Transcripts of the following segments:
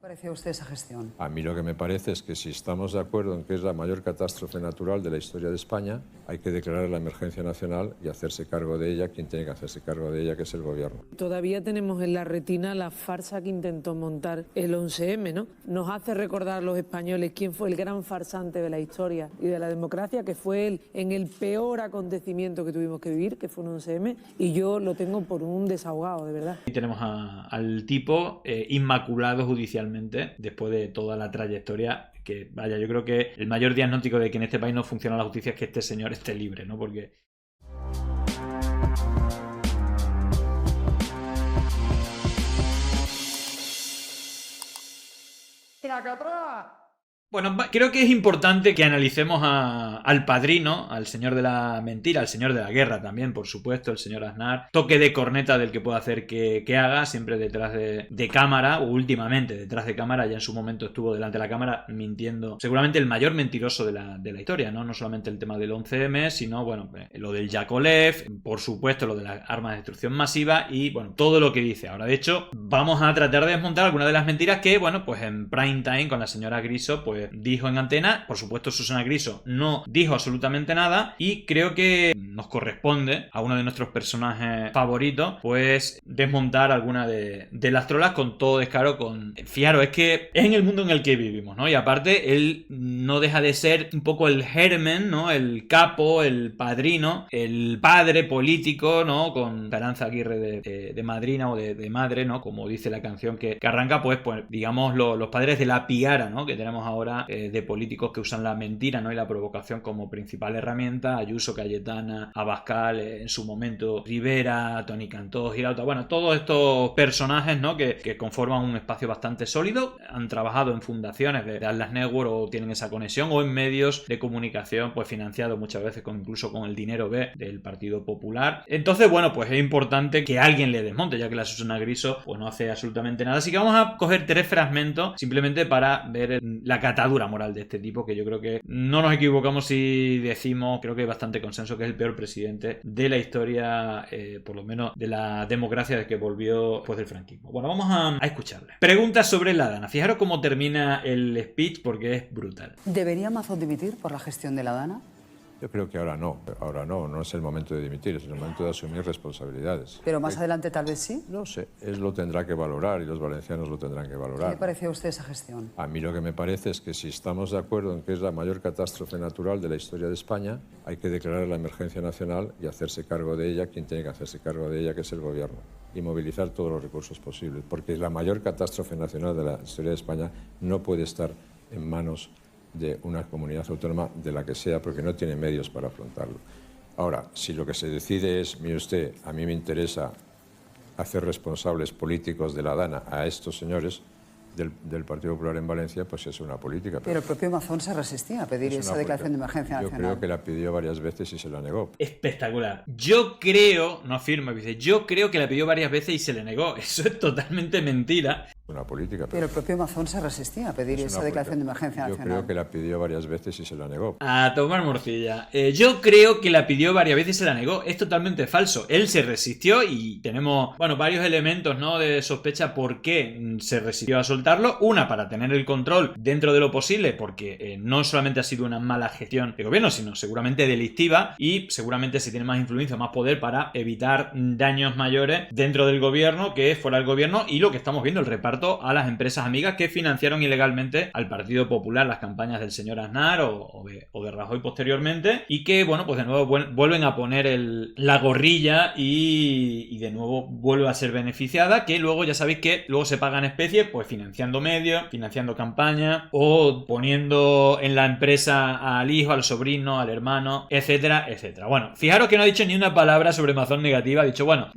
¿Qué le pareció a usted esa gestión? A mí lo que me parece es que si estamos de acuerdo en que es la mayor catástrofe natural de la historia de España, hay que declarar la emergencia nacional y hacerse cargo de ella quien tiene que hacerse cargo de ella, que es el gobierno. Todavía tenemos en la retina la farsa que intentó montar el 11M, ¿no? Nos hace recordar a los españoles quién fue el gran farsante de la historia y de la democracia, que fue él en el peor acontecimiento que tuvimos que vivir, que fue un 11M, y yo lo tengo por un desahogado, de verdad. Y tenemos al tipo inmaculado judicialmente después de toda la trayectoria. Que vaya, yo creo que el mayor diagnóstico de que en este país no funciona la justicia es que este señor esté libre, ¿no? Porque bueno, creo que es importante que analicemos al padrino, al señor de la mentira, al señor de la guerra también, por supuesto, el señor Aznar. Toque de corneta del que pueda hacer que haga, siempre detrás de cámara, o últimamente detrás de cámara, ya en su momento estuvo delante de la cámara mintiendo. Seguramente el mayor mentiroso de la historia, ¿no? No solamente el tema del 11M, sino, bueno, lo del Yakolev, por supuesto, lo de las armas de destrucción masiva y, bueno, todo lo que dice. Ahora, de hecho, vamos a tratar de desmontar algunas de las mentiras que, bueno, pues en prime time con la señora Griso, pues dijo en antena. Por supuesto, Susana Griso no dijo absolutamente nada y creo que nos corresponde a uno de nuestros personajes favoritos pues desmontar alguna de las trolas con todo descaro. Fijaros, es que es en el mundo en el que vivimos, ¿no? Y aparte él no deja de ser un poco el germen, ¿no? El capo, el padrino, el padre político, ¿no? Con Esperanza Aguirre de madrina o de madre, ¿no? Como dice la canción que arranca, pues digamos los padres de la piara, ¿no? Que tenemos ahora de políticos que usan la mentira, ¿no? Y la provocación como principal herramienta. Ayuso, Cayetana, Abascal, en su momento Rivera, Toni Cantó, Girauta, bueno, todos estos personajes, ¿no? Que conforman un espacio bastante sólido, han trabajado en fundaciones de Atlas Network o tienen esa conexión, o en medios de comunicación pues financiados muchas veces incluso con el dinero B del Partido Popular. Entonces, bueno, pues es importante que alguien le desmonte, ya que la Susana Griso pues no hace absolutamente nada. Así que vamos a coger 3 fragmentos simplemente para ver la catadura moral de este tipo, que yo creo que no nos equivocamos si decimos, creo que hay bastante consenso, que es el peor presidente de la historia, por lo menos de la democracia desde que volvió después del franquismo. Bueno, vamos a escucharle. Preguntas sobre la Dana. Fijaros cómo termina el speech porque es brutal. ¿Debería Mazón dimitir por la gestión de la Dana? Yo creo que ahora no es el momento de dimitir, es el momento de asumir responsabilidades. ¿Pero más adelante tal vez sí? No sé, él lo tendrá que valorar y los valencianos lo tendrán que valorar. ¿Qué le pareció a usted esa gestión? A mí lo que me parece es que si estamos de acuerdo en que es la mayor catástrofe natural de la historia de España, hay que declarar la emergencia nacional y hacerse cargo de ella quien tiene que hacerse cargo de ella, que es el gobierno, y movilizar todos los recursos posibles, porque la mayor catástrofe nacional de la historia de España no puede estar en manos de una comunidad autónoma de la que sea, porque no tiene medios para afrontarlo. Ahora, si lo que se decide es, mire usted, a mí me interesa hacer responsables políticos de la Dana a estos señores del Partido Popular en Valencia, pues es una política. Pero el propio Mazón se resistía a pedir esa declaración de emergencia nacional. Yo creo que la pidió varias veces y se la negó. Espectacular. Yo creo, no afirma, dice, yo creo que la pidió varias veces y se le negó. Eso es totalmente mentira. Una política. Pero el propio Mazón se resistía a pedir esa declaración de emergencia nacional. Yo creo que la pidió varias veces y se la negó. A tomar morcilla. Yo creo que la pidió varias veces y se la negó. Es totalmente falso. Él se resistió y tenemos, bueno, varios elementos, ¿no? De sospecha por qué se resistió a soltarlo. Una, para tener el control dentro de lo posible, porque no solamente ha sido una mala gestión de gobierno, sino seguramente delictiva, y seguramente se tiene más influencia, más poder para evitar daños mayores dentro del gobierno que fuera del gobierno, y lo que estamos viendo, el reparto a las empresas amigas que financiaron ilegalmente al Partido Popular, las campañas del señor Aznar o de Rajoy posteriormente, y que, bueno, pues de nuevo vuelven a poner la gorrilla y de nuevo vuelve a ser beneficiada, que luego ya sabéis que luego se paga en especie, pues financiando medios, financiando campañas o poniendo en la empresa al hijo, al sobrino, al hermano, etcétera, etcétera. Bueno, fijaros que no ha dicho ni una palabra sobre Mazón negativa, ha dicho, bueno,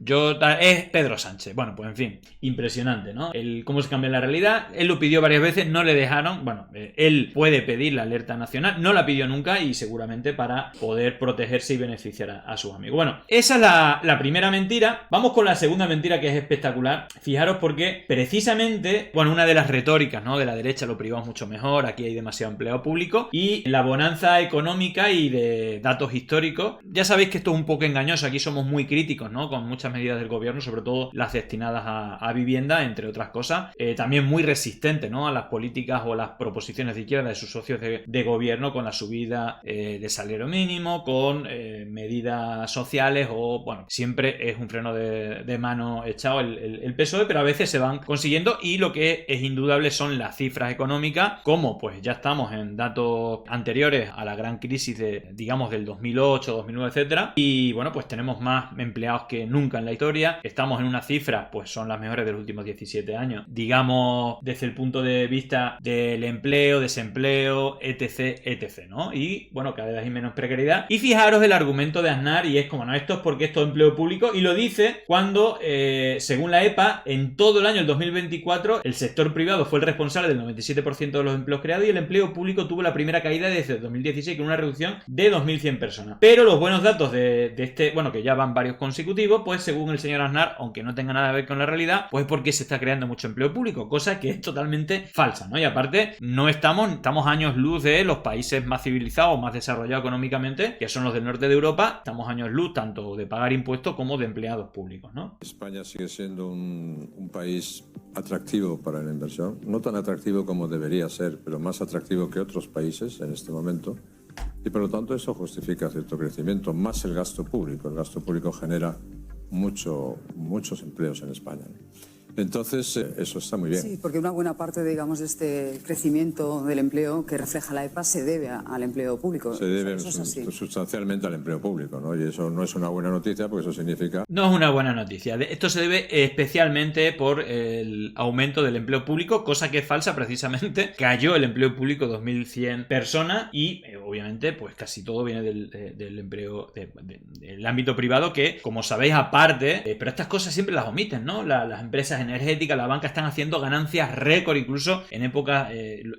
es Pedro Sánchez. Bueno, pues en fin, impresionante, ¿no? Cómo se cambia la realidad. Él lo pidió varias veces, no le dejaron. Bueno, él puede pedir la alerta nacional, no la pidió nunca y seguramente para poder protegerse y beneficiar a sus amigos. Bueno, esa es la primera mentira. Vamos con la segunda mentira, que es espectacular. Fijaros porque precisamente, bueno, una de las retóricas, ¿no? De la derecha, lo privado es mucho mejor, aquí hay demasiado empleado público, y la bonanza económica y de datos históricos. Ya sabéis que esto es un poco engañoso, aquí somos muy críticos, ¿no? Con muchas medidas del gobierno, sobre todo las destinadas a vivienda, entre otras cosas. poderosa, también muy resistente, ¿no?, a las políticas o las proposiciones de izquierda de sus socios de gobierno, con la subida de salario mínimo, con medidas sociales, o bueno, siempre es un freno de mano echado el PSOE, pero a veces se van consiguiendo, y lo que es indudable son las cifras económicas, como pues ya estamos en datos anteriores a la gran crisis digamos del 2008, 2009, etcétera, y bueno, pues tenemos más empleados que nunca en la historia, estamos en unas cifras, pues son las mejores de los últimos 17 años, digamos, desde el punto de vista del empleo, desempleo, etc, ¿no? Y bueno, cada vez hay menos precariedad. Y fijaros el argumento de Aznar, y es como, no, esto es porque esto es empleo público, y lo dice cuando, según la EPA, en todo el año, el 2024, el sector privado fue el responsable del 97% de los empleos creados, y el empleo público tuvo la primera caída desde el 2016, con una reducción de 2.100 personas. Pero los buenos datos de este, bueno, que ya van varios consecutivos, pues según el señor Aznar, aunque no tenga nada que ver con la realidad, pues porque se está creando mucho empleo público, cosa que es totalmente falsa, ¿no? Y aparte, no estamos años luz de los países más civilizados, más desarrollados económicamente, que son los del norte de Europa. Estamos años luz tanto de pagar impuestos como de empleados públicos, ¿no? España sigue siendo un país atractivo para la inversión, no tan atractivo como debería ser, pero más atractivo que otros países en este momento, y por lo tanto eso justifica cierto crecimiento, más el gasto público. El gasto público genera muchos empleos en España. Entonces, eso está muy bien. Sí, porque una buena parte, digamos, de este crecimiento del empleo que refleja la EPA se debe al empleo público. Se debe sustancialmente al empleo público, ¿no? Y eso no es una buena noticia, porque eso significa... No es una buena noticia. Esto se debe especialmente por el aumento del empleo público, cosa que es falsa precisamente. Cayó el empleo público 2.100 personas y, obviamente, pues casi todo viene del empleo, del ámbito privado, que, como sabéis, aparte, pero estas cosas siempre las omiten, ¿no? Las empresas energéticas, la banca, están haciendo ganancias récord, incluso en épocas,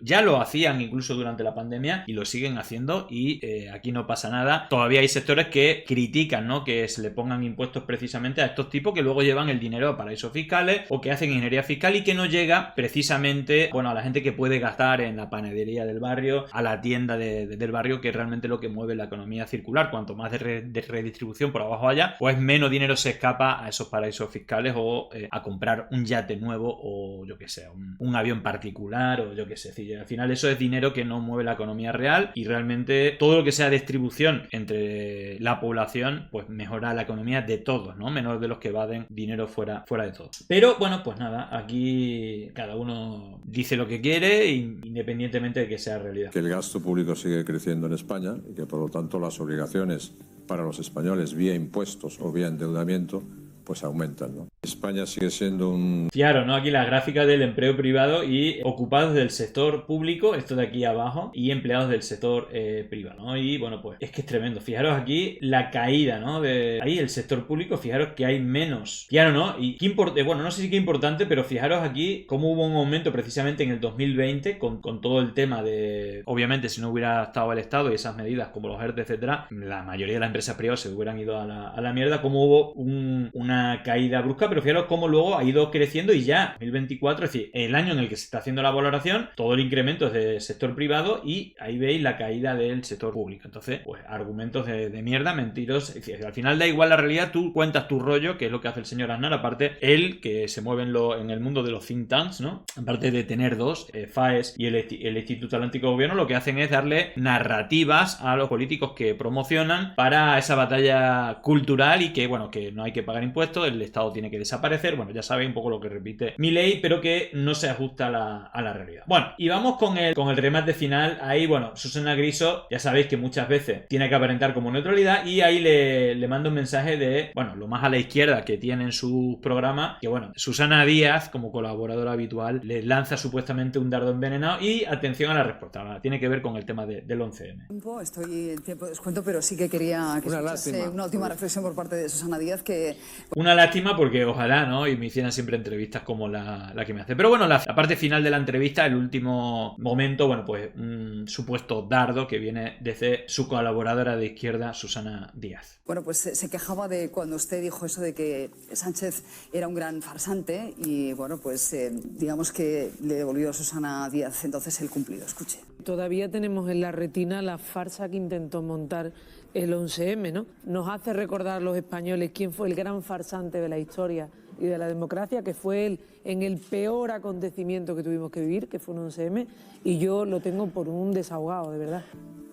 ya lo hacían incluso durante la pandemia, y lo siguen haciendo, y aquí no pasa nada. Todavía hay sectores que critican, ¿no?, que se le pongan impuestos precisamente a estos tipos que luego llevan el dinero a paraísos fiscales o que hacen ingeniería fiscal, y que no llega precisamente, bueno, a la gente que puede gastar en la panadería del barrio, a la tienda del barrio, que es realmente lo que mueve la economía circular. Cuanto más de redistribución por abajo haya, pues menos dinero se escapa a esos paraísos fiscales, o a comprar un yate nuevo, o yo que sé, un avión particular, o yo que sé. Es decir, al final eso es dinero que no mueve la economía real, y realmente todo lo que sea distribución entre la población, pues mejora la economía de todos, ¿no? Menos de los que evaden dinero fuera de todo. Pero bueno, pues nada, aquí cada uno dice lo que quiere, independientemente de que sea realidad. Que el gasto público sigue creciendo en España, y que por lo tanto las obligaciones para los españoles, vía impuestos o vía endeudamiento, pues aumentan, ¿no? España sigue siendo un... Fijaros, ¿no? Aquí las gráficas del empleo privado y ocupados del sector público, esto de aquí abajo, y empleados del sector privado, ¿no? Y bueno, pues es que es tremendo. Fijaros aquí la caída, ¿no? De ahí el sector público, fijaros que hay menos. Fijaros, ¿no? Y bueno, no sé si qué importante, pero fijaros aquí cómo hubo un aumento precisamente en el 2020 con todo el tema de... Obviamente, si no hubiera estado el Estado y esas medidas como los ERTE, etcétera, la mayoría de las empresas privadas se hubieran ido a la mierda, como hubo una caída brusca, pero fijaros cómo luego ha ido creciendo, y ya 2024, es decir, el año en el que se está haciendo la valoración, todo el incremento es del sector privado, y ahí veis la caída del sector público. Entonces, pues argumentos de mierda, mentiros. Es decir, al final da igual la realidad, tú cuentas tu rollo, que es lo que hace el señor Aznar. Aparte, él, que se mueve en el mundo de los think tanks, ¿no? Aparte de tener dos, FAES y el Instituto Atlántico de Gobierno, lo que hacen es darle narrativas a los políticos que promocionan para esa batalla cultural, y que, bueno, que no hay que pagar impuestos, el Estado tiene que desaparecer. Bueno, ya sabéis un poco lo que repite Milei, pero que no se ajusta a la realidad. Bueno, y vamos con el remate final. Ahí, bueno, Susana Griso, ya sabéis que muchas veces tiene que aparentar como neutralidad, y ahí le mando un mensaje de, bueno, lo más a la izquierda que tiene en su programa, que bueno, Susana Díaz, como colaboradora habitual, le lanza supuestamente un dardo envenenado, y atención a la respuesta. Tiene que ver con el tema del 11M. Estoy en tiempo de descuento, pero sí que quería que una última reflexión por parte de Susana Díaz, que... Una lástima, porque ojalá, ¿no?, y me hicieran siempre entrevistas como la que me hace. Pero bueno, la parte final de la entrevista, el último momento, bueno, pues un supuesto dardo que viene desde su colaboradora de izquierda, Susana Díaz. Bueno, pues se quejaba de cuando usted dijo eso de que Sánchez era un gran farsante, y bueno, pues digamos que le devolvió a Susana Díaz entonces el cumplido. Escuche. Todavía tenemos en la retina la farsa que intentó montar el 11M, ¿no? Nos hace recordar a los españoles quién fue el gran farsante de la historia y de la democracia, que fue en el peor acontecimiento que tuvimos que vivir, que fue un 11M, y yo lo tengo por un desahogado, de verdad.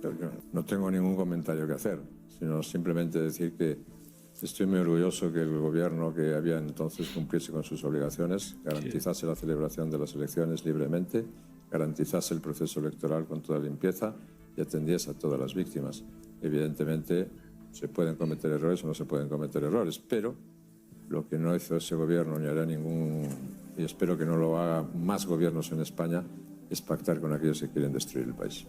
Yo no tengo ningún comentario que hacer, sino simplemente decir que estoy muy orgulloso que el gobierno que había entonces cumpliese con sus obligaciones, garantizase la celebración de las elecciones libremente, garantizase el proceso electoral con toda limpieza y atendiese a todas las víctimas. Evidentemente se pueden cometer errores o no se pueden cometer errores, pero lo que no hizo ese gobierno ni hará ningún, y espero que no lo haga más gobiernos en España, es pactar con aquellos que quieren destruir el país.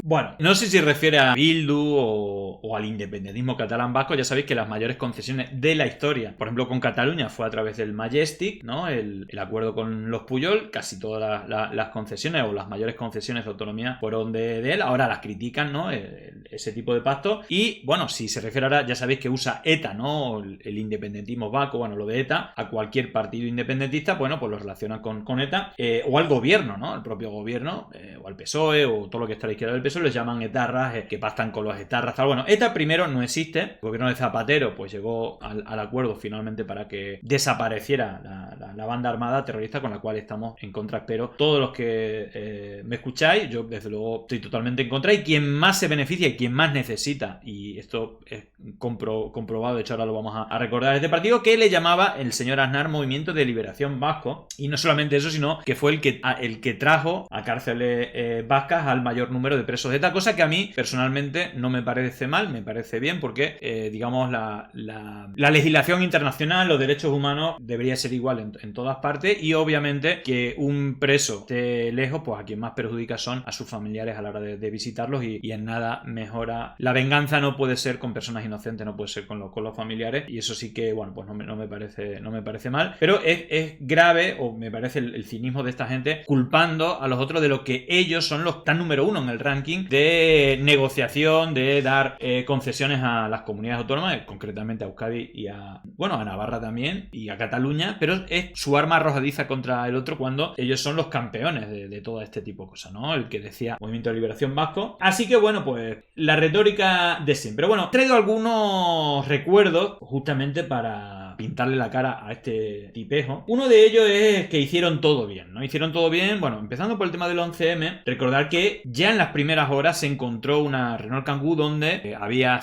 Bueno, no sé si refiere a Bildu o al independentismo catalán vasco. Ya sabéis que las mayores concesiones de la historia, por ejemplo con Cataluña, fue a través del Majestic, ¿no? El acuerdo con los Pujol. Casi todas las concesiones o las mayores concesiones de autonomía fueron de él. Ahora las critican, ¿no? Ese tipo de pacto. Y bueno, si se refiere ahora, ya sabéis que usa ETA, ¿no? El independentismo vasco, bueno, lo de ETA, a cualquier partido independentista, bueno, pues lo relacionan con ETA, o al gobierno, ¿no? El propio gobierno, o al PSOE, o todo lo que está a la izquierda del PSOE, les llaman etarras, que pactan con los etarras, tal. Bueno, ETA primero no existe. El gobierno de Zapatero pues llegó al acuerdo finalmente para que desapareciera la banda armada terrorista, con la cual estamos en contra. Espero todos los que me escucháis, yo desde luego estoy totalmente en contra, y quien más se beneficia y quien más necesita, y esto es comprobado, de hecho ahora lo vamos a recordar, este partido que le llamaba el señor Aznar Movimiento de Liberación Vasco. Y no solamente eso, sino que fue el que trajo a cárceles vascas al mayor número de presos de ETA, cosa que a mí personalmente no me parece mal, me parece bien, porque digamos la legislación internacional, los derechos humanos debería ser igual en todas partes, y obviamente que un preso esté lejos, pues a quien más perjudica son a sus familiares a la hora de visitarlos, y en nada mejora. La venganza no puede ser con personas inocentes, no puede ser con los familiares, y eso sí que, bueno, pues no me parece mal, pero es grave, o me parece el cinismo de esta gente culpando a los otros de lo que ellos son los tan número uno en el ranking de negociación, de dar concesiones a las comunidades autónomas, concretamente a Euskadi y a Navarra también, y a Cataluña, pero es su arma arrojadiza contra el otro cuando ellos son los campeones de todo este tipo de cosas, ¿no? El que decía Movimiento de Liberación Vasco. Así que bueno, pues la retórica de siempre. Bueno, he traído algunos recuerdos justamente para pintarle la cara a este tipejo. Uno de ellos es que hicieron todo bien, ¿no? Hicieron todo bien, bueno, empezando por el tema del 11M, recordar que ya en las primeras horas se encontró una Renault Kangoo donde había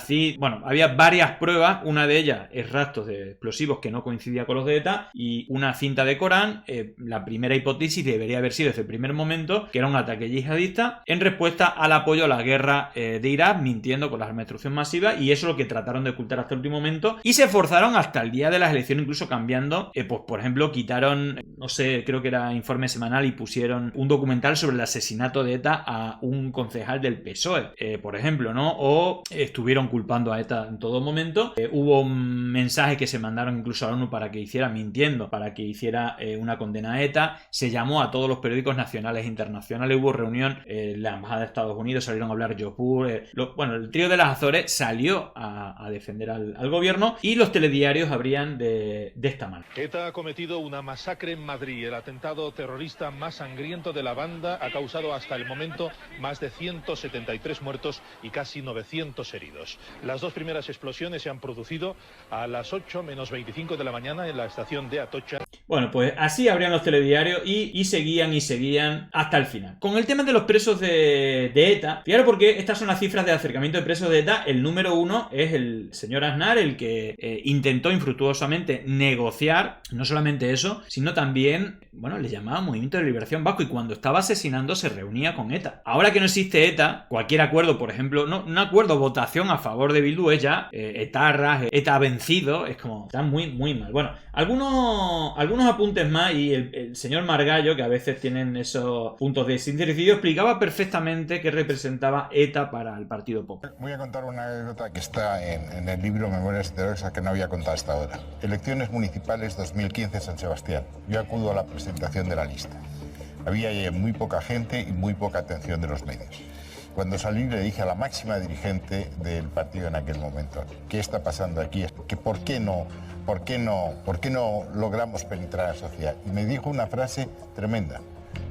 varias pruebas. Una de ellas es rastros de explosivos que no coincidía con los de ETA, y una cinta de Corán. La primera hipótesis debería haber sido desde el primer momento que era un ataque yihadista en respuesta al apoyo a la guerra de Irak, mintiendo con la arma de destrucción masiva, y eso es lo que trataron de ocultar hasta el último momento, y se esforzaron hasta el día de las elecciones, incluso cambiando, pues por ejemplo quitaron, no sé, creo que era Informe Semanal, y pusieron un documental sobre el asesinato de ETA a un concejal del PSOE, por ejemplo, ¿no? O estuvieron culpando a ETA en todo momento. Hubo un mensaje que se mandaron incluso a la ONU para que hiciera, mintiendo, para que hiciera una condena a ETA. Se llamó a todos los periódicos nacionales e internacionales, hubo reunión, la embajada de Estados Unidos salieron a hablar, Yopur, el trío de las Azores salió a defender al gobierno, y los telediarios habrían de esta manera. ETA ha cometido una masacre en Madrid. El atentado terrorista más sangriento de la banda ha causado hasta el momento más de 173 muertos y casi 900 heridos. Las dos primeras explosiones se han producido a las 8 menos 25 de la mañana en la estación de Atocha. Bueno, pues así abrían los telediarios y seguían hasta el final. Con el tema de los presos de ETA, fijaros porque estas son las cifras de acercamiento de presos de ETA. El número uno es el señor Aznar, el que intentó infructuosamente negociar, no solamente eso, sino también, bueno, le llamaba Movimiento de Liberación Vasco, y cuando estaba asesinando se reunía con ETA. Ahora que no existe ETA, cualquier acuerdo, por ejemplo, no un acuerdo, votación a favor de Bildu es ya etarras, ETA ha vencido, es como, está muy, muy mal. Bueno, algunos apuntes más, y el señor Margallo, que a veces tienen esos puntos de sincericidio, explicaba perfectamente qué representaba ETA para el Partido Popular. Voy a contar una anécdota que está en el libro Memorias Terroristas, que no había contado hasta ahora. Elecciones municipales 2015 San Sebastián. Yo acudo a la presentación de la lista. Había muy poca gente y muy poca atención de los medios. Cuando salí le dije a la máxima dirigente del partido en aquel momento, ¿qué está pasando aquí? Que ¿por qué no logramos penetrar a la sociedad? Y me dijo una frase tremenda.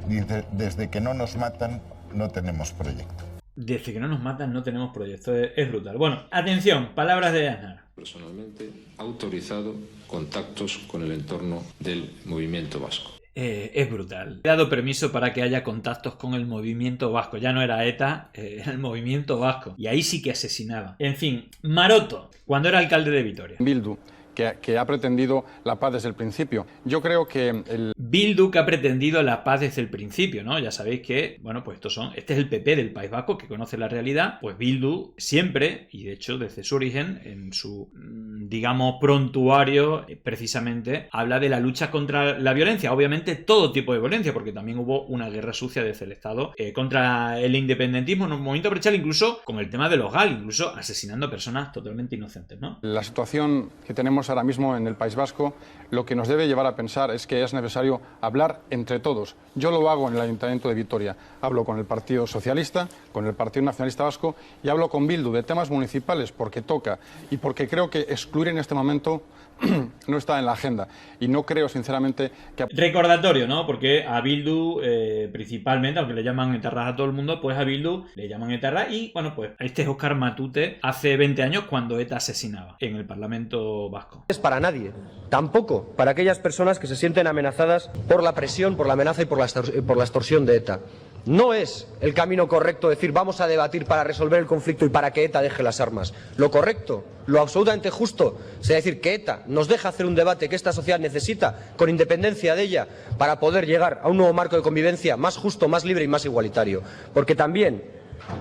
Dice, desde que no nos matan, no tenemos proyecto. Desde que no nos matan no tenemos proyecto. Es brutal. Bueno, atención, palabras de Aznar. Personalmente ha autorizado contactos con el entorno del movimiento vasco. Es brutal. He dado permiso para que haya contactos con el movimiento vasco. Ya no era ETA, era el movimiento vasco. Y ahí sí que asesinaba. En fin, Maroto, cuando era alcalde de Vitoria. Bildu, que ha pretendido la paz desde el principio. Yo creo que Bildu, que ha pretendido la paz desde el principio, ¿no? Ya sabéis que, bueno, pues este es el PP del País Vasco, que conoce la realidad. Pues Bildu siempre, y de hecho desde su origen, en su, digamos, prontuario, precisamente, habla de la lucha contra la violencia. Obviamente todo tipo de violencia, porque también hubo una guerra sucia desde el Estado contra el independentismo en un movimiento brechal, incluso con el tema de los GAL, incluso asesinando a personas totalmente inocentes, ¿no? la situación que tenemos ahora mismo en el País Vasco, lo que nos debe llevar a pensar es que es necesario hablar entre todos. Yo lo hago en el Ayuntamiento de Vitoria. Hablo con el Partido Socialista, con el Partido Nacionalista Vasco y hablo con Bildu de temas municipales porque toca y porque creo que excluir en este momento no está en la agenda. Y no creo, sinceramente, que... Recordatorio, ¿no? Porque a Bildu, principalmente, aunque le llaman etarras a todo el mundo, pues a Bildu le llaman etarras. Y, bueno, pues este es Óscar Matute hace 20 años cuando ETA asesinaba en el Parlamento Vasco. Es para nadie, tampoco para aquellas personas que se sienten amenazadas por la presión, por la amenaza y por la extorsión de ETA. No es el camino correcto decir vamos a debatir para resolver el conflicto y para que ETA deje las armas. Lo correcto, lo absolutamente justo, sería decir que ETA nos deja hacer un debate que esta sociedad necesita, con independencia de ella, para poder llegar a un nuevo marco de convivencia más justo, más libre y más igualitario. Porque también,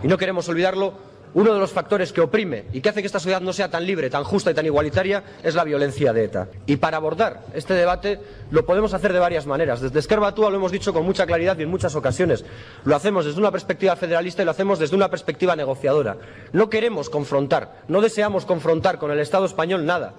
y no queremos olvidarlo, uno de los factores que oprime y que hace que esta sociedad no sea tan libre, tan justa y tan igualitaria es la violencia de ETA. Y para abordar este debate lo podemos hacer de varias maneras. Desde Ezker Batua lo hemos dicho con mucha claridad y en muchas ocasiones. Lo hacemos desde una perspectiva federalista y lo hacemos desde una perspectiva negociadora. No queremos confrontar, no deseamos confrontar con el Estado español nada.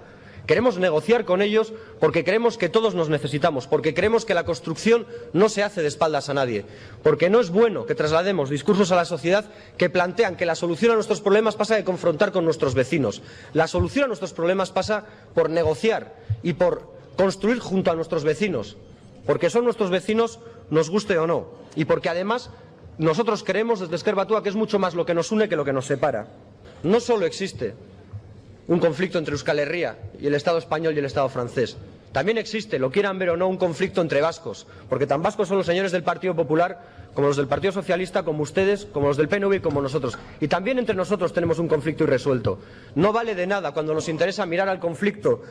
Queremos negociar con ellos porque creemos que todos nos necesitamos, porque creemos que la construcción no se hace de espaldas a nadie, porque no es bueno que traslademos discursos a la sociedad que plantean que la solución a nuestros problemas pasa de confrontar con nuestros vecinos. La solución a nuestros problemas pasa por negociar y por construir junto a nuestros vecinos, porque son nuestros vecinos, nos guste o no, y porque además nosotros creemos desde Ezker Batua que es mucho más lo que nos une que lo que nos separa. No solo existe un conflicto entre Euskal Herria y el Estado español y el Estado francés. También existe, lo quieran ver o no, un conflicto entre vascos, porque tan vascos son los señores del Partido Popular como los del Partido Socialista, como ustedes, como los del PNV y como nosotros. Y también entre nosotros tenemos un conflicto irresuelto. No vale de nada cuando nos interesa mirar al conflicto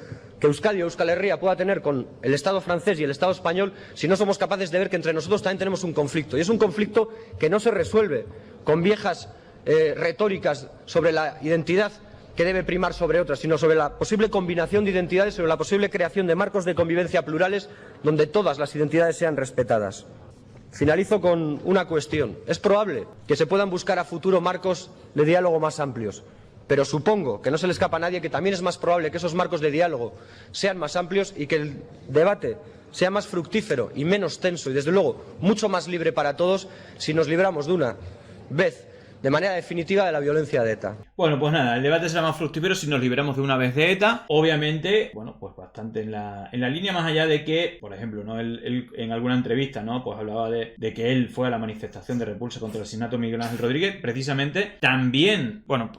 que Euskadi o Euskal Herria pueda tener con el Estado francés y el Estado español si no somos capaces de ver que entre nosotros también tenemos un conflicto. Y es un conflicto que no se resuelve con viejas retóricas sobre la identidad que debe primar sobre otras, sino sobre la posible combinación de identidades, sobre la posible creación de marcos de convivencia plurales donde todas las identidades sean respetadas. Finalizo con una cuestión. Es probable que se puedan buscar a futuro marcos de diálogo más amplios, pero supongo que no se le escapa a nadie que también es más probable que esos marcos de diálogo sean más amplios y que el debate sea más fructífero y menos tenso y, desde luego, mucho más libre para todos si nos libramos de una vez de manera definitiva de la violencia de ETA. Bueno, pues nada, el debate será más fructífero si nos liberamos de una vez de ETA. Obviamente, bueno, pues bastante en la línea, más allá de que, por ejemplo, ¿no? Él en alguna entrevista, ¿no? Pues hablaba de que él fue a la manifestación de repulsa contra el asesinato de Miguel Ángel Rodríguez, precisamente. También, bueno,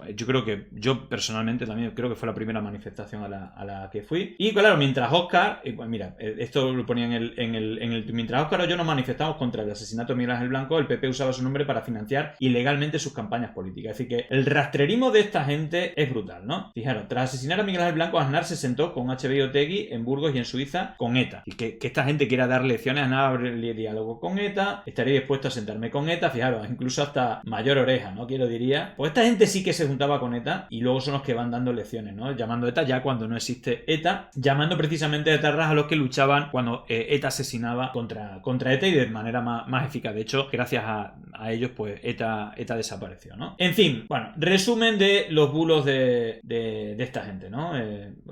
yo personalmente también creo que fue la primera manifestación a la que fui. Y claro, mientras Óscar, pues mira, esto lo ponía mientras Óscar o yo nos manifestamos contra el asesinato de Miguel Ángel Blanco, el PP usaba su nombre para financiar ilegalmente sus campañas políticas. Es decir, que el rastrerismo de esta gente es brutal, ¿no? Fijaros, tras asesinar a Miguel Ángel Blanco, Aznar se sentó con HB y Otegi en Burgos y en Suiza con ETA. Y que esta gente quiera dar lecciones a Aznar, abrirle diálogo con ETA, estaría dispuesto a sentarme con ETA, fijaros, incluso hasta mayor oreja, ¿no? Quiero diría. Pues esta gente sí que se juntaba con ETA y luego son los que van dando lecciones, ¿no? Llamando ETA ya cuando no existe ETA, llamando precisamente a etarras a los que luchaban cuando ETA asesinaba contra ETA y de manera más eficaz. De hecho, gracias a ellos, pues ETA desapareció, ¿no? En fin, bueno, resumen de los bulos de esta gente, ¿no?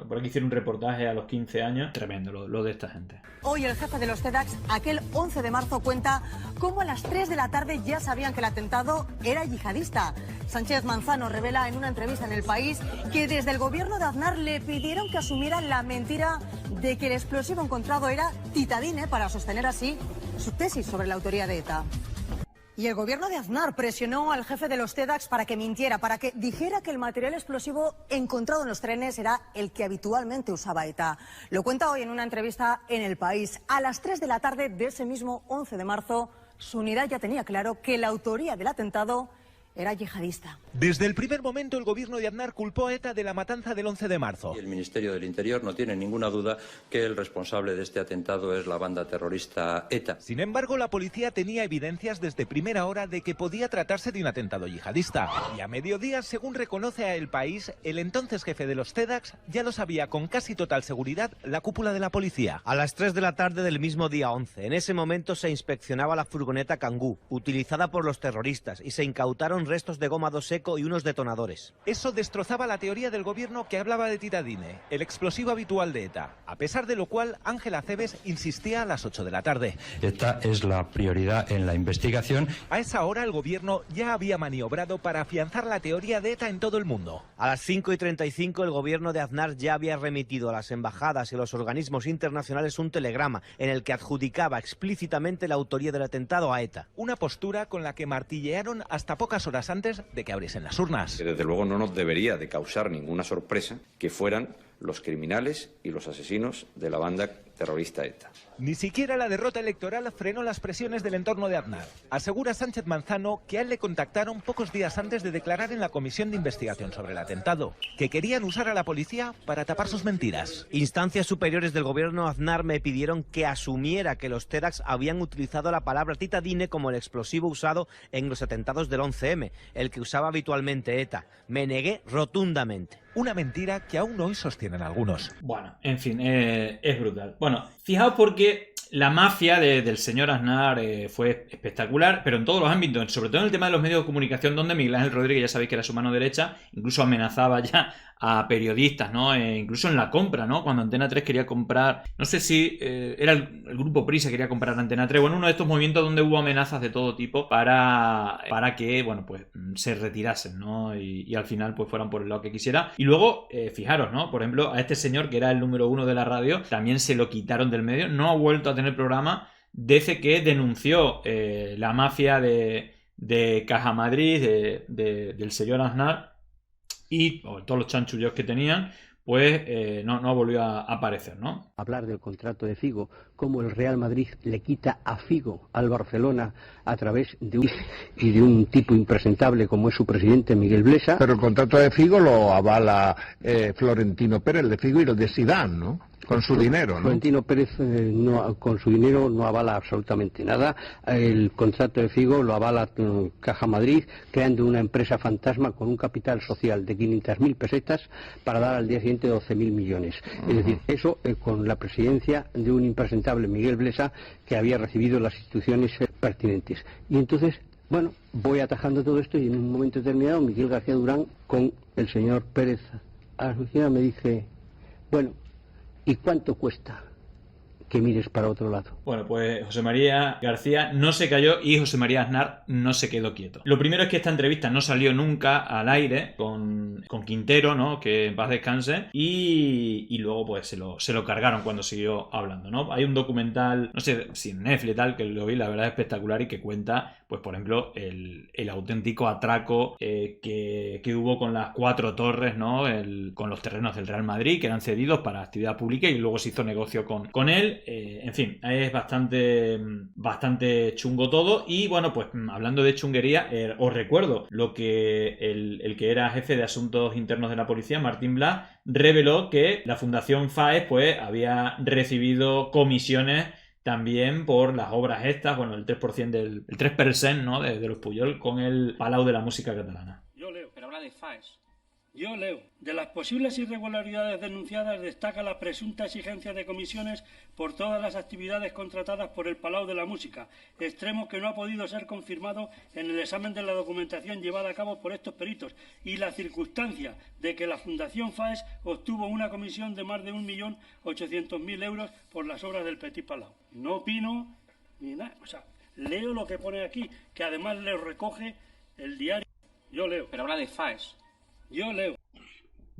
Por aquí hicieron un reportaje a los 15 años, tremendo lo de esta gente. Hoy el jefe de los CEDAX, aquel 11 de marzo, cuenta cómo a las 3 de la tarde ya sabían que el atentado era yihadista. Sánchez Manzano revela en una entrevista en El País que desde el gobierno de Aznar le pidieron que asumiera la mentira de que el explosivo encontrado era titadine para sostener así su tesis sobre la autoría de ETA. Y el gobierno de Aznar presionó al jefe de los TEDx para que mintiera, para que dijera que el material explosivo encontrado en los trenes era el que habitualmente usaba ETA. Lo cuenta hoy en una entrevista en El País. A las 3 de la tarde de ese mismo 11 de marzo, su unidad ya tenía claro que la autoría del atentado era yihadista. Desde el primer momento el gobierno de Aznar culpó a ETA de la matanza del 11 de marzo. Y el Ministerio del Interior no tiene ninguna duda que el responsable de este atentado es la banda terrorista ETA. Sin embargo, la policía tenía evidencias desde primera hora de que podía tratarse de un atentado yihadista. Y a mediodía, según reconoce a El País, el entonces jefe de los TEDx ya lo sabía con casi total seguridad la cúpula de la policía. A las 3 de la tarde del mismo día 11, en ese momento se inspeccionaba la furgoneta Kangoo, utilizada por los terroristas, y se incautaron restos de goma seco y unos detonadores. Eso destrozaba la teoría del gobierno que hablaba de titadine, el explosivo habitual de ETA, a pesar de lo cual Ángel Acebes insistía a las 8 de la tarde. Esta es la prioridad en la investigación. A esa hora el gobierno ya había maniobrado para afianzar la teoría de ETA en todo el mundo. A las 5:35 el gobierno de Aznar ya había remitido a las embajadas y a los organismos internacionales un telegrama en el que adjudicaba explícitamente la autoría del atentado a ETA. Una postura con la que martillearon hasta pocas horas antes de que abriesen las urnas. Desde luego no nos debería de causar ninguna sorpresa que fueran los criminales y los asesinos de la banda terrorista ETA. Ni siquiera la derrota electoral frenó las presiones del entorno de Aznar. Asegura Sánchez Manzano que a él le contactaron pocos días antes de declarar en la comisión de investigación sobre el atentado, que querían usar a la policía para tapar sus mentiras. Instancias superiores del gobierno Aznar me pidieron que asumiera que los TEDx habían utilizado la palabra titadine como el explosivo usado en los atentados del 11M, el que usaba habitualmente ETA. Me negué rotundamente. Una mentira que aún hoy sostienen algunos. Bueno, en fin, es brutal. Bueno, fijaos porque la mafia del señor Aznar fue espectacular, pero en todos los ámbitos, sobre todo en el tema de los medios de comunicación, donde Miguel Ángel Rodríguez, ya sabéis que era su mano derecha, incluso amenazaba ya a periodistas, ¿no? Incluso en la compra, ¿no? Cuando Antena 3 quería comprar, no sé si era el grupo Prisa quería comprar Antena 3, bueno, uno de estos movimientos donde hubo amenazas de todo tipo para que, bueno, pues se retirasen, ¿no? Y al final pues fueran por el lado que quisiera. Y luego, fijaros, ¿no? Por ejemplo, a este señor que era el número 1 de la radio, también se lo quitaron del medio, no ha vuelto a tener programa desde que denunció la mafia de Caja Madrid, del señor Aznar, y todos los chanchullos que tenían, pues no volvió a aparecer, ¿no? Hablar del contrato de Figo, cómo el Real Madrid le quita a Figo al Barcelona a través de un tipo impresentable como es su presidente Miguel Blesa. Pero el contrato de Figo lo avala Florentino Pérez, el de Figo y el de Zidane, ¿no? Con su dinero, ¿no? Florentino Pérez con su dinero no avala absolutamente nada. El contrato de Figo lo avala Caja Madrid, creando una empresa fantasma con un capital social de 500.000 pesetas para dar al día siguiente 12.000 millones. Es decir, eso con la presidencia de un impresentable Miguel Blesa que había recibido las instituciones pertinentes. Y entonces, bueno, voy atajando todo esto y en un momento determinado Miguel García Durán con el señor Pérez Arrucía me dice, bueno, ¿y cuánto cuesta que mires para otro lado? Bueno, pues José María García no se cayó y José María Aznar no se quedó quieto. Lo primero es que esta entrevista no salió nunca al aire con Quintero, ¿no? Que en paz descanse. Y luego pues se lo cargaron cuando siguió hablando, ¿no? Hay un documental, no sé si en Netflix y tal, que lo vi, la verdad es espectacular y que cuenta, pues por ejemplo, el auténtico atraco que hubo con las 4 torres, ¿no? Con los terrenos del Real Madrid que eran cedidos para actividad pública y luego se hizo negocio con él. En fin, es bastante chungo todo. Y bueno, pues hablando de chunguería, os recuerdo lo que el que era jefe de asuntos internos de la policía, Martín Blas, reveló que la Fundación FAES pues había recibido comisiones también por las obras estas, bueno, el 3%, el 3%, ¿no? de los Pujol con el Palau de la Música Catalana. Yo leo, pero habla de FAES. Yo leo. De las posibles irregularidades denunciadas destaca la presunta exigencia de comisiones por todas las actividades contratadas por el Palau de la Música, extremo que no ha podido ser confirmado en el examen de la documentación llevada a cabo por estos peritos, y la circunstancia de que la Fundación FAES obtuvo una comisión de más de 1.800.000 euros por las obras del Petit Palau. No opino ni nada, o sea, leo lo que pone aquí, que además le recoge el diario. Yo leo. Pero habla de FAES. Yo leo.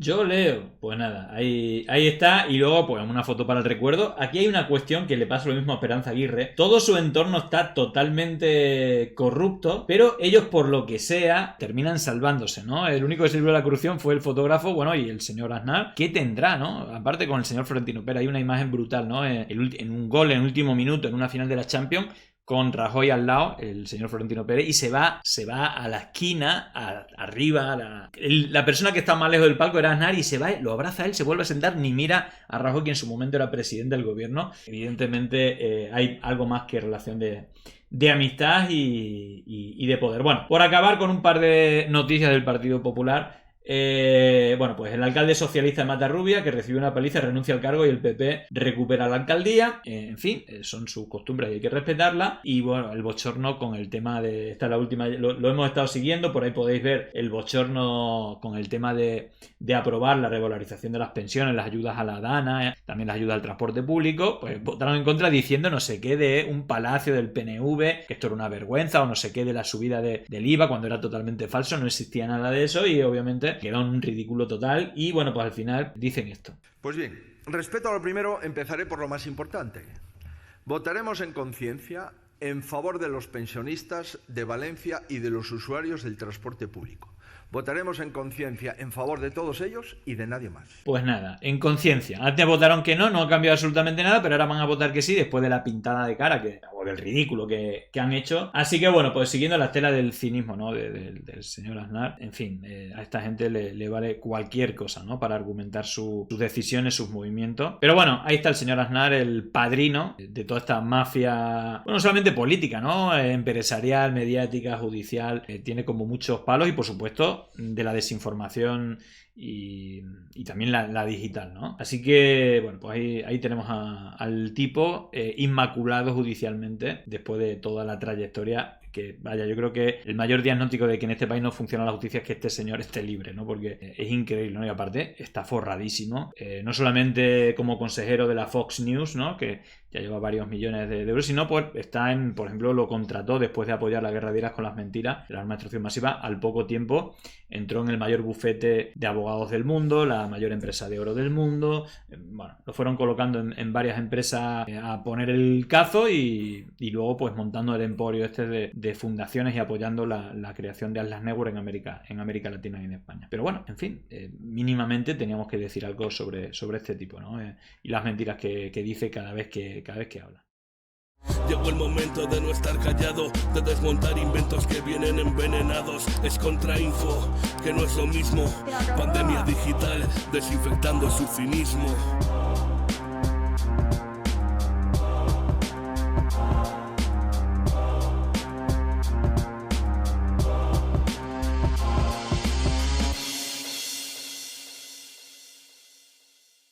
Yo leo, pues nada, ahí está, y luego pues una foto para el recuerdo. Aquí hay una cuestión que le pasa lo mismo a Esperanza Aguirre. Todo su entorno está totalmente corrupto, pero ellos por lo que sea terminan salvándose, ¿no? El único que se libró de la corrupción fue el fotógrafo, bueno, y el señor Aznar. ¿Qué tendrá, no? Aparte con el señor Florentino Pérez hay una imagen brutal, ¿no? En un gol en último minuto en una final de la Champions, con Rajoy al lado, el señor Florentino Pérez, y se va a la esquina, arriba, la persona que está más lejos del palco era Aznar, y se va, lo abraza a él, se vuelve a sentar, ni mira a Rajoy, que en su momento era presidente del gobierno. Evidentemente hay algo más que relación de amistad y de poder. Bueno, por acabar con un par de noticias del Partido Popular. Bueno, pues el alcalde socialista de Matarrubia, que recibió una paliza, renuncia al cargo y el PP recupera la alcaldía. En fin, son sus costumbres y hay que respetarla. Y bueno, el bochorno con el tema de... Esta es la última, lo hemos estado siguiendo, por ahí podéis ver el bochorno con el tema de aprobar la regularización de las pensiones, las ayudas a la DANA, también las ayudas al transporte público. Pues votaron en contra diciendo no sé qué de un palacio del PNV, que esto era una vergüenza, o no sé qué de la subida del IVA, cuando era totalmente falso, no existía nada de eso, y obviamente quedó un ridículo total. Y bueno, pues al final dicen esto. Pues bien, respecto a lo primero, empezaré por lo más importante. Votaremos en conciencia en favor de los pensionistas de Valencia y de los usuarios del transporte público. Votaremos en conciencia en favor de todos ellos y de nadie más. Pues nada, en conciencia. Antes votaron que no ha cambiado absolutamente nada, pero ahora van a votar que sí, después de la pintada de cara o del ridículo que han hecho. Así que bueno, pues siguiendo la estela del cinismo, ¿no? del señor Aznar, en fin, a esta gente le vale cualquier cosa, ¿no? Para argumentar sus decisiones, sus movimientos. Pero bueno, ahí está el señor Aznar, el padrino de toda esta mafia, bueno, no solamente política, ¿no? Empresarial, mediática, judicial, tiene como muchos palos, y por supuesto de la desinformación y también la digital, ¿no? Así que, bueno, pues ahí tenemos al tipo inmaculado judicialmente después de toda la trayectoria. Que vaya, yo creo que el mayor diagnóstico de que en este país no funciona la justicia es que este señor esté libre, ¿no? Porque es increíble, ¿no? Y aparte está forradísimo, no solamente como consejero de la Fox News, ¿no? Que ya lleva varios millones de euros, sino pues está por ejemplo, lo contrató después de apoyar la guerra de Irak con las mentiras, la arma de destrucción masiva. Al poco tiempo entró en el mayor bufete de abogados del mundo, la mayor empresa de oro del mundo. Bueno, lo fueron colocando en varias empresas a poner el cazo, y luego pues montando el emporio este de fundaciones y apoyando la creación de Atlas Network en América Latina y en España. Pero bueno, en fin, mínimamente teníamos que decir algo sobre este tipo, ¿no? Y las mentiras que dice cada vez que habla. Llegó el momento de no estar callado, de desmontar inventos que vienen envenenados. Es contrainfo, que no es lo mismo. Pandemia digital, desinfectando su cinismo.